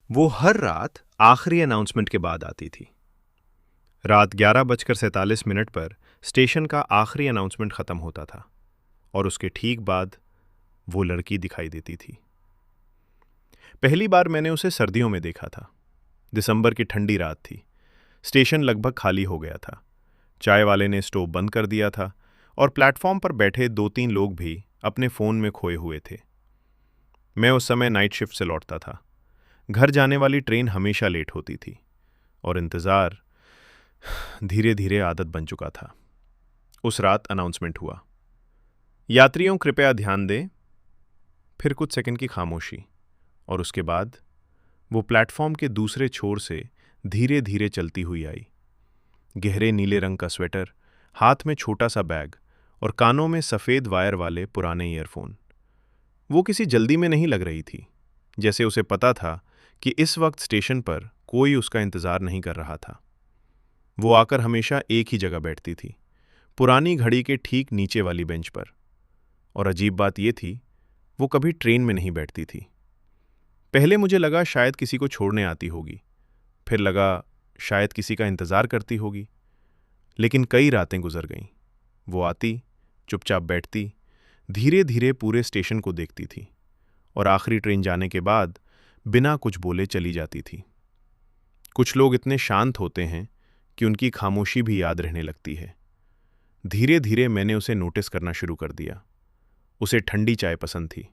वो हर रात आखिरी अनाउंसमेंट के बाद आती थी। रात 11:47 पर स्टेशन का आखिरी अनाउंसमेंट खत्म होता था और उसके ठीक बाद वो लड़की दिखाई देती थी। पहली बार मैंने उसे सर्दियों में देखा था। दिसंबर की ठंडी रात थी। स्टेशन लगभग खाली हो गया था। चाय वाले ने स्टोव बंद कर दिया था और प्लेटफॉर्म पर बैठे 2-3 लोग भी अपने फोन में खोए हुए थे। मैं उस समय नाइट शिफ्ट से लौटता था। घर जाने वाली ट्रेन हमेशा लेट होती थी और इंतज़ार धीरे धीरे आदत बन चुका था। उस रात अनाउंसमेंट हुआ, यात्रियों कृपया ध्यान दें। फिर कुछ सेकंड की खामोशी और उसके बाद वो प्लेटफॉर्म के दूसरे छोर से धीरे धीरे चलती हुई आई। गहरे नीले रंग का स्वेटर, हाथ में छोटा सा बैग और कानों में सफ़ेद वायर वाले पुराने ईयरफोन। वो किसी जल्दी में नहीं लग रही थी, जैसे उसे पता था कि इस वक्त स्टेशन पर कोई उसका इंतज़ार नहीं कर रहा था। वो आकर हमेशा एक ही जगह बैठती थी, पुरानी घड़ी के ठीक नीचे वाली बेंच पर। और अजीब बात यह थी, वो कभी ट्रेन में नहीं बैठती थी। पहले मुझे लगा शायद किसी को छोड़ने आती होगी, फिर लगा शायद किसी का इंतज़ार करती होगी। लेकिन कई रातें गुजर गईं। वो आती, चुपचाप बैठती, धीरे धीरे पूरे स्टेशन को देखती थी और आखिरी ट्रेन जाने के बाद बिना कुछ बोले चली जाती थी। कुछ लोग इतने शांत होते हैं कि उनकी खामोशी भी याद रहने लगती है। धीरे धीरे मैंने उसे नोटिस करना शुरू कर दिया। उसे ठंडी चाय पसंद थी,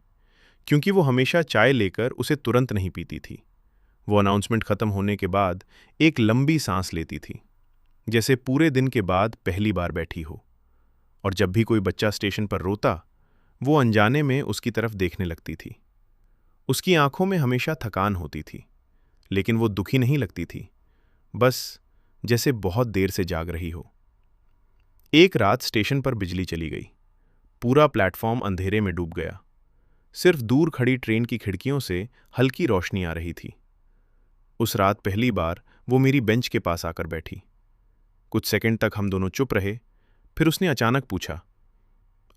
क्योंकि वो हमेशा चाय लेकर उसे तुरंत नहीं पीती थी। वो अनाउंसमेंट खत्म होने के बाद एक लंबी सांस लेती थी, जैसे पूरे दिन के बाद पहली बार बैठी हो। और जब भी कोई बच्चा स्टेशन पर रोता, वो अनजाने में उसकी तरफ देखने लगती थी। उसकी आंखों में हमेशा थकान होती थी, लेकिन वो दुखी नहीं लगती थी, बस जैसे बहुत देर से जाग रही हो। एक रात स्टेशन पर बिजली चली गई। पूरा प्लेटफॉर्म अंधेरे में डूब गया। सिर्फ दूर खड़ी ट्रेन की खिड़कियों से हल्की रोशनी आ रही थी। उस रात पहली बार वो मेरी बेंच के पास आकर बैठी। कुछ सेकंड तक हम दोनों चुप रहे। फिर उसने अचानक पूछा,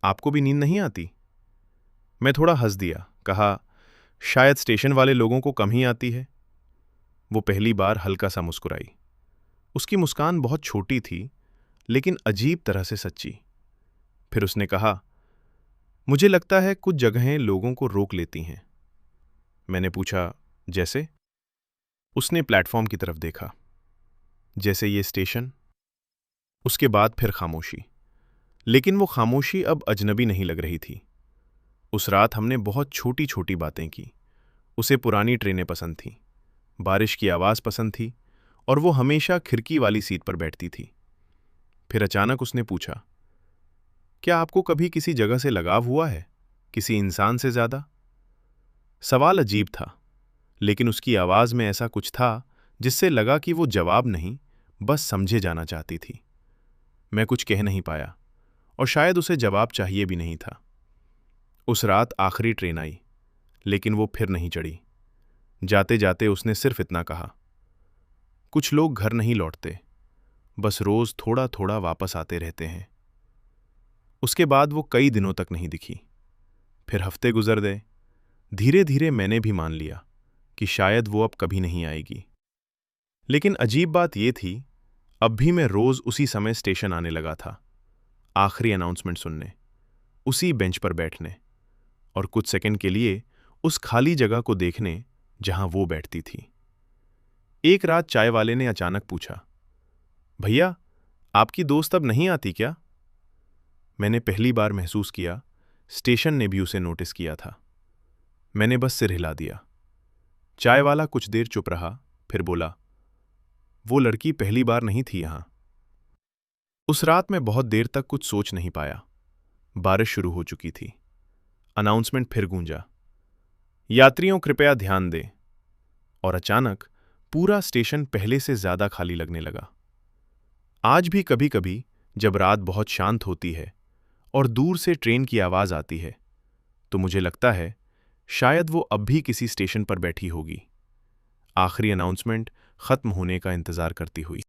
आपको भी नींद नहीं आती? मैं थोड़ा हंस दिया, कहा, शायद स्टेशन वाले लोगों को कम ही आती है। वो पहली बार हल्का सा मुस्कुराई। उसकी मुस्कान बहुत छोटी थी, लेकिन अजीब तरह से सच्ची। फिर उसने कहा, मुझे लगता है कुछ जगहें लोगों को रोक लेती हैं। मैंने पूछा, जैसे? उसने प्लेटफॉर्म की तरफ देखा, जैसे ये स्टेशन। उसके बाद फिर खामोशी, लेकिन वो खामोशी अब अजनबी नहीं लग रही थी। उस रात हमने बहुत छोटी छोटी बातें की। उसे पुरानी ट्रेनें पसंद थीं, बारिश की आवाज़ पसंद थी और वो हमेशा खिड़की वाली सीट पर बैठती थी। फिर अचानक उसने पूछा, क्या आपको कभी किसी जगह से लगाव हुआ है, किसी इंसान से ज़्यादा? सवाल अजीब था, लेकिन उसकी आवाज़ में ऐसा कुछ था जिससे लगा कि वो जवाब नहीं, बस समझे जाना चाहती थी। मैं कुछ कह नहीं पाया और शायद उसे जवाब चाहिए भी नहीं था। उस रात आखिरी ट्रेन आई, लेकिन वो फिर नहीं चढ़ी। जाते जाते उसने सिर्फ इतना कहा, कुछ लोग घर नहीं लौटते, बस रोज थोड़ा थोड़ा वापस आते रहते हैं। उसके बाद वो कई दिनों तक नहीं दिखी। फिर हफ्ते गुजर गए। धीरे धीरे मैंने भी मान लिया कि शायद वो अब कभी नहीं आएगी। लेकिन अजीब बात यह थी, अब भी मैं रोज उसी समय स्टेशन आने लगा था, आखिरी अनाउंसमेंट सुनने, उसी बेंच पर बैठने और कुछ सेकंड के लिए उस खाली जगह को देखने जहां वो बैठती थी। एक रात चाय वाले ने अचानक पूछा, भैया, आपकी दोस्त अब नहीं आती क्या? मैंने पहली बार महसूस किया स्टेशन ने भी उसे नोटिस किया था। मैंने बस सिर हिला दिया। चाय वाला कुछ देर चुप रहा, फिर बोला, वो लड़की पहली बार नहीं थी यहां। उस रात मैं बहुत देर तक कुछ सोच नहीं पाया। बारिश शुरू हो चुकी थी। अनाउंसमेंट फिर गूंजा, यात्रियों कृपया ध्यान दें। और अचानक पूरा स्टेशन पहले से ज्यादा खाली लगने लगा। आज भी कभी कभी जब रात बहुत शांत होती है और दूर से ट्रेन की आवाज आती है, तो मुझे लगता है शायद वो अब भी किसी स्टेशन पर बैठी होगी, आखिरी अनाउंसमेंट खत्म होने का इंतजार करती हुई।